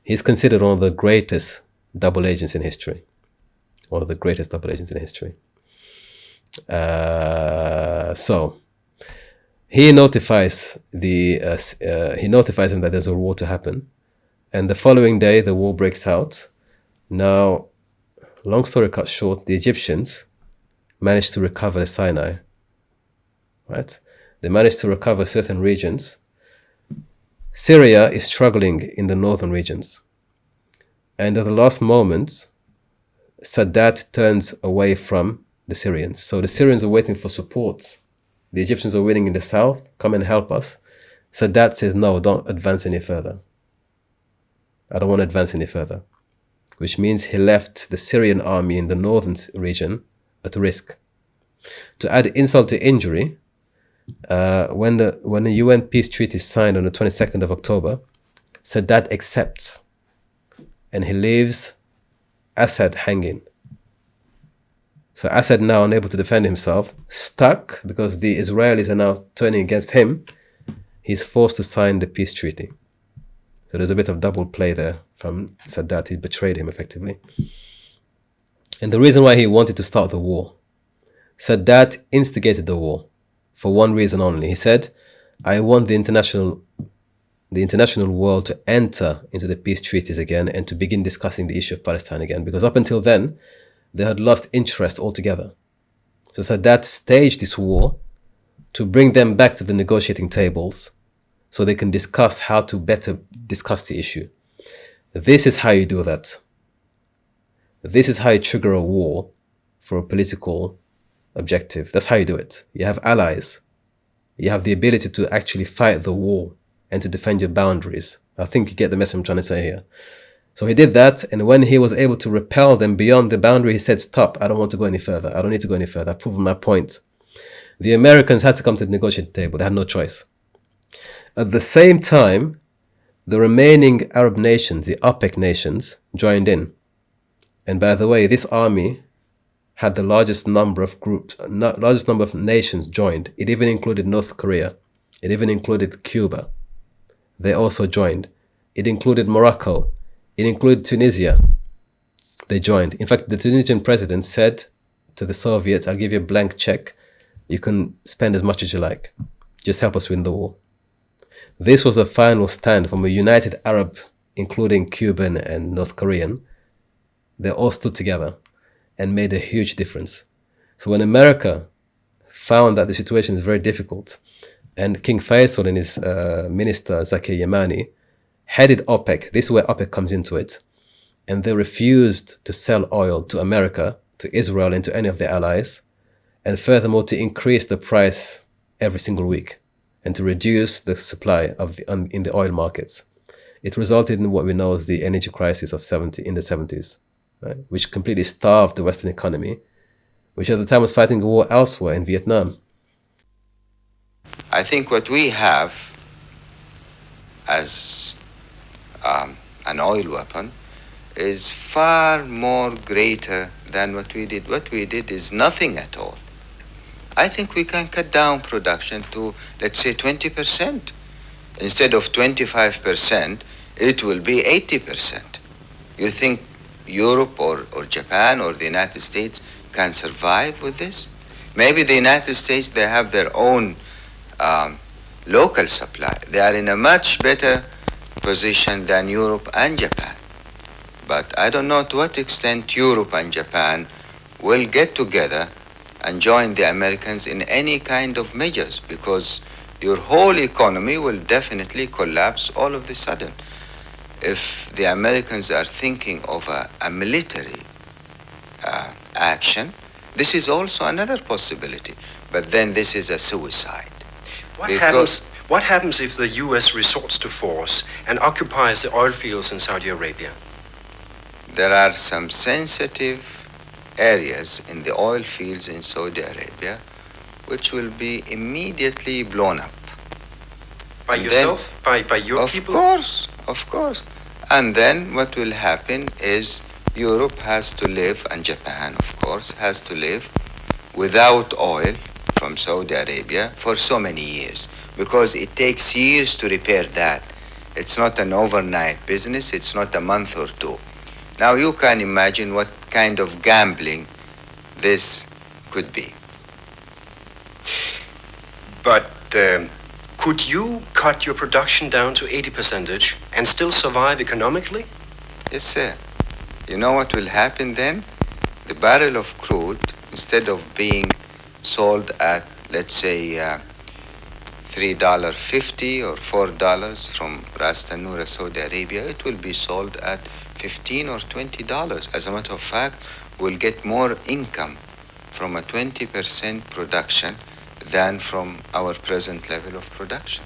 he's considered one of the greatest double agents in history. One of the greatest double agents in history. So he notifies him that there's a war to happen, and the following day the war breaks out. Now, long story cut short, the Egyptians managed to recover the Sinai. Right? They managed to recover certain regions. Syria is struggling in the northern regions, and at the last moment, Sadat turns away from the Syrians. So the Syrians are waiting for support. The Egyptians are winning in the south. Come and help us. Sadat says, no, don't advance any further. I don't want to advance any further. Which means he left the Syrian army in the northern region at risk. To add insult to injury, when the UN peace treaty is signed on the 22nd of October, Sadat accepts. And he leaves Assad hanging. So Assad, now unable to defend himself, stuck because the Israelis are now turning against him, he's forced to sign the peace treaty. So there's a bit of double play there from Sadat. He betrayed him effectively. And the reason why he wanted to start the war, Sadat instigated the war for one reason only. He said, I want the international world to enter into the peace treaties again and to begin discussing the issue of Palestine again, because up until then, they had lost interest altogether. So Sadat staged this war to bring them back to the negotiating tables so they can discuss how to better discuss the issue. This is how you do that. This is how you trigger a war for a political objective. That's how you do it. You have allies. You have the ability to actually fight the war and to defend your boundaries. I think you get the message I'm trying to say here. So he did that, and when he was able to repel them beyond the boundary, he said, stop, I don't want to go any further. I don't need to go any further. I've proven my point. The Americans had to come to the negotiating table. They had no choice. At the same time, the remaining Arab nations, the OPEC nations, joined in. And by the way, this army had the largest number of nations joined. It even included North Korea. It even included Cuba. They also joined. It included Morocco. It included Tunisia. They joined. In fact, the Tunisian president said to the Soviets, I'll give you a blank check. You can spend as much as you like. Just help us win the war. This was the final stand from a united Arab, including Cuban and North Korean. They all stood together and made a huge difference. So when America found that the situation is very difficult, and King Faisal and his minister, Zaki Yamani, headed OPEC, this is where OPEC comes into it, and they refused to sell oil to America, to Israel, and to any of their allies, and furthermore to increase the price every single week and to reduce the supply of in the oil markets. It resulted in what we know as the energy crisis of in the 70s, right? Which completely starved the Western economy, which at the time was fighting a war elsewhere in Vietnam. I think what we have as an oil weapon is far more greater than what we did. What we did is nothing at all. I think we can cut down production to, let's say, 20%. Instead of 25%, it will be 80%. You think Europe or Japan or the United States can survive with this? Maybe the United States, they have their own local supply. They are in a much better position than Europe and Japan. But I don't know to what extent Europe and Japan will get together and join the Americans in any kind of measures, because your whole economy will definitely collapse all of a sudden. If the Americans are thinking of a military action, this is also another possibility. But then this is a suicide. What happens if the U.S. resorts to force and occupies the oil fields in Saudi Arabia? There are some sensitive areas in the oil fields in Saudi Arabia which will be immediately blown up. By yourself? By your people? Of course. And then what will happen is Europe has to live, and Japan, of course, has to live without oil from Saudi Arabia for so many years, because it takes years to repair that. It's not an overnight business, it's not a month or two. Now you can imagine what kind of gambling this could be. But could you cut your production down to 80% and still survive economically? Yes, sir. You know what will happen then? The barrel of crude, instead of being sold at, let's say, $3.50 or $4 from Ras Tanura, Saudi Arabia, it will be sold at $15 or $20. As a matter of fact, we'll get more income from a 20% production than from our present level of production.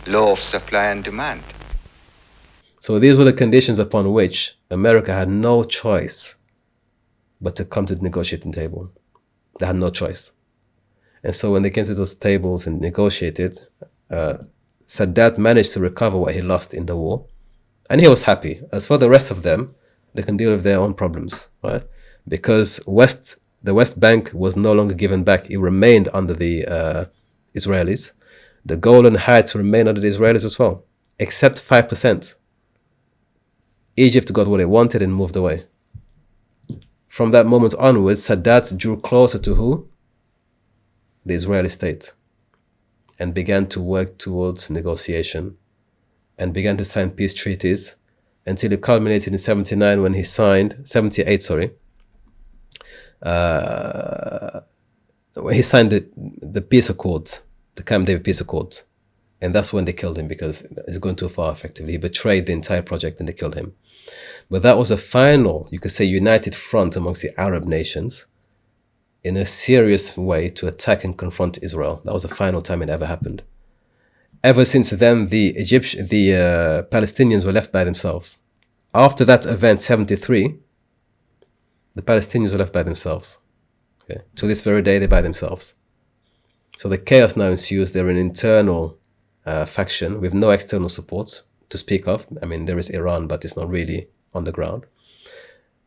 Law of supply and demand. So these were the conditions upon which America had no choice but to come to the negotiating table. They had no choice. And so when they came to those tables and negotiated, Sadat managed to recover what he lost in the war. And he was happy. As for the rest of them, they can deal with their own problems, right? Because the West Bank was no longer given back. It remained under the Israelis. The Golan Heights remained under the Israelis as well, except 5%. Egypt got what it wanted and moved away. From that moment onwards, Sadat drew closer to who? The Israeli state, and began to work towards negotiation and began to sign peace treaties until it culminated in 78, when he signed the peace accords, the Camp David peace accords. And that's when they killed him, because it's going too far effectively. He betrayed the entire project and they killed him. But that was a final, you could say, united front amongst the Arab nations in a serious way to attack and confront Israel. That was the final time it ever happened. Ever since then, the Palestinians were left by themselves. After that event, 73, the Palestinians were left by themselves. Okay. To this very day, they're by themselves. So the chaos now ensues. They're an internal faction with no external support to speak of. I mean, there is Iran, but it's not really on the ground.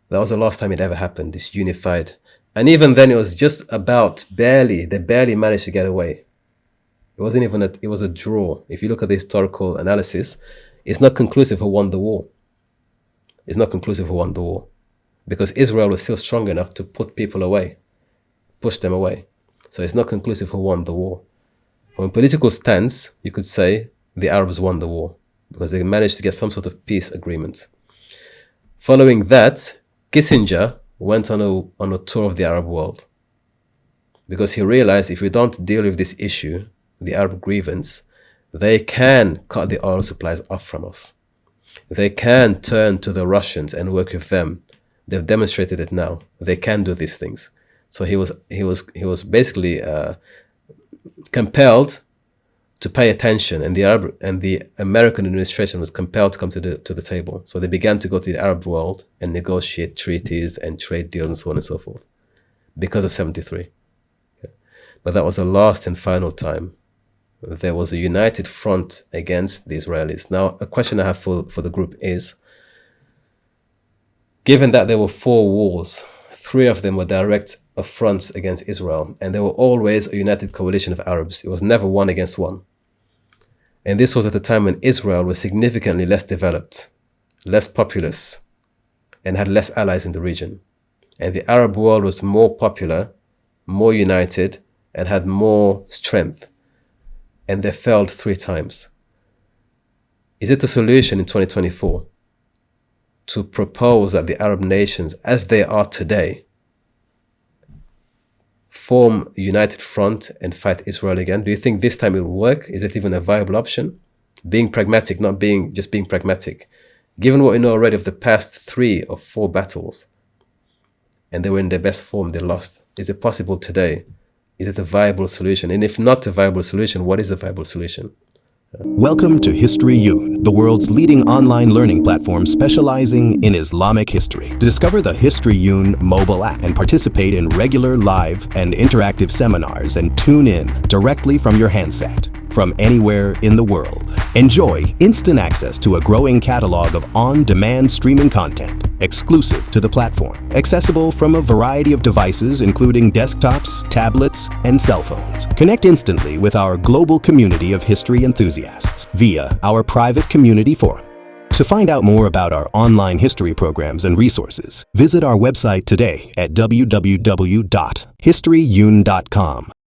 That was the last time it ever happened, this unified. And even then, it was just about they barely managed to get away. It wasn't even it was a draw. If you look at the historical analysis, it's not conclusive who won the war. It's not conclusive who won the war, because Israel was still strong enough to put people away, push them away. So it's not conclusive who won the war. From a political stance, you could say the Arabs won the war because they managed to get some sort of peace agreement. Following that, Kissinger went on a tour of the Arab world because he realized if we don't deal with this issue, the Arab grievance, they can cut the oil supplies off from us. They can turn to the Russians and work with them. They've demonstrated it now. They can do these things. So he was basically compelled to pay attention, and the American administration was compelled to come to the table. So they began to go to the Arab world and negotiate treaties and trade deals and so on and so forth because of 73. Okay. But that was the last and final time there was a united front against the Israelis. Now, a question I have for the group is, given that there were 4 wars, 3 of them were direct affronts against Israel, and there were always a united coalition of Arabs. It was never one against one. And this was at a time when Israel was significantly less developed, less populous, and had less allies in the region. And the Arab world was more popular, more united, and had more strength. And they failed 3 times. Is it a solution in 2024 to propose that the Arab nations, as they are today, form a united front and fight Israel again? Do you think this time it will work? Is it even a viable option? Being pragmatic, not just being pragmatic. Given what we know already of the past 3 or 4 battles, and they were in their best form, they lost. Is it possible today? Is it a viable solution? And if not a viable solution, what is the viable solution? Welcome to HistoryUn, the world's leading online learning platform specializing in Islamic history. To discover the HistoryUn mobile app and participate in regular live and interactive seminars and tune in directly from your handset from anywhere in the world. Enjoy instant access to a growing catalog of on-demand streaming content exclusive to the platform, accessible from a variety of devices including desktops, tablets, and cell phones. Connect instantly with our global community of history enthusiasts via our private community forum. To find out more about our online history programs and resources, visit our website today at www.historyun.com.